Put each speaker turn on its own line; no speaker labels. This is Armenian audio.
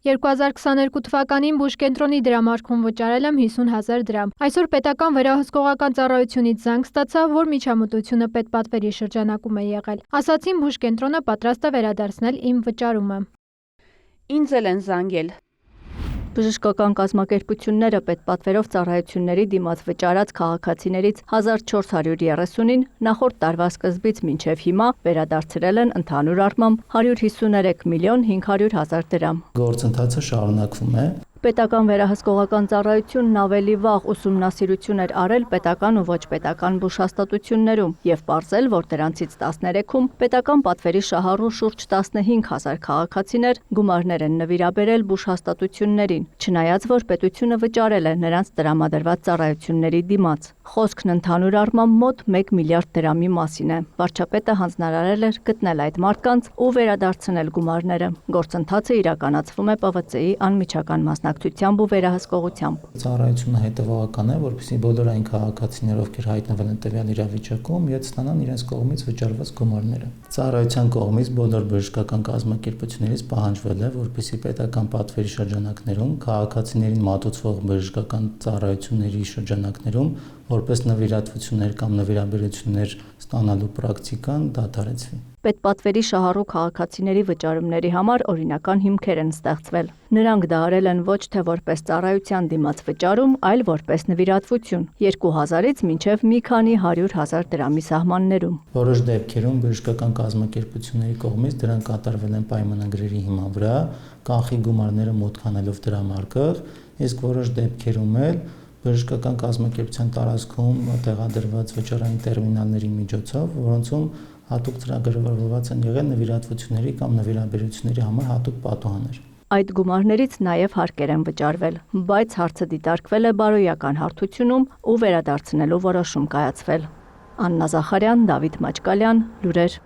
2022 թվականին բուժկենտրոնի դրամարկղում վճարել եմ 50,000 դրամ։ Այսօր պետական վերահսկողական ծառայությունից զանգ ստացա, որ միջամտությունը պետպատվերի շրջանակում է եղել։ Ասացին բուժկենտրոնը պատրաստ է վերադարձնել իմ վճարումը։
Ինձ էլ են զանգել։
Բժշկական կազմակերպությունները պետպատվերով ծառայությունների դիմաց վճարած քաղաքացիներից 1430-ին նախորդ տարվա սկզբից մինչև հիմա վերադարձրել են ընդհանուր առմամբ 153 միլիոն 500 հազար դրամ։
Գործընթացը շարունակվում է։
Պետական վերահսկողական ծառայությունն ավելի վաղ ուսումնասիրություն էր արել պետական ու ոչ պետական բուժհաստատություններում և պարզել, որ դրանցից 13-ում պետական պատվերի շահառու շուրջ 15,000 քաղաքացիներ գումարներ են նվիրաբերել բուժհաստատություններին, չնայած որ պետությունը վճարել է նրանց տրամադրված ծառայությունների դիմաց։ Խոսքն ընդհանուր առմամբ մոտ 1 միլիարդ դրամի մասին է։ Վարչապետը հանձնարարել էր գտնել այդ մարդկանց ու վերադարձնել գումարները։ Գործընթացը իրականացվում է ՊՎԾ-ի անմիջական մասնակցությամբ ու վերահսկողությամբ։
Ծառայությունը հետևողական է, որպեսզի բոլոր այն քաղաքացիներ, ովքեր հայտնվել են տվյալ իրավիճակում, իհետ ստանան իրենց կողմից վճարված գումարները։ Ծառայության կողմից բոլոր բժշկական կազմակերպություններից պահանջվել է, որպեսզի պետական պատվերի շրջանակներում քաղաքացիներին մատուցվող բժշկական ծառայությունների շրջանակներում որպես նվիրատվություններ կամ նվիրաբերություններ ստանալու պրակտիկան դադարեցվի։
Պետպատվերի շահառու քաղաքացիների վճարումների համար օրինական հիմքեր են ստեղծվել։ Նրանք դա արել են ոչ թե որպես ծառայության դիմաց վճարում, այլ որպես նվիրատվություն 2000-ից մինչև մի քանի 100,000 դրամի սահմաններում։
Որոշ դեպքերում բժշկական կազմակերպությունների կողմից դրանք կատարվել են պայմանագրերի հիման վրա, կանխիկ գումարները մոտ քանելով դրամարկղ, իսկ որոշ դեպքերում էլ բժշկական կազմակերպության տարածքում տեղադրված վճարային տերմինալների միջոցով, որոնցում հատուկ ծրագրավորված են եղել նվիրատվությունների կամ նվիրաբերությունների համար հատուկ պատուհաններ։
Այդ գումարներից նաև հարկեր են վճարվել, բայց հարցը դիտարկվել է բարոյական հարթությունում ու վերադարձնելու որոշում կայացվել։ Աննա Զախարյան, Դավիթ Մաչկալյան, լուրեր։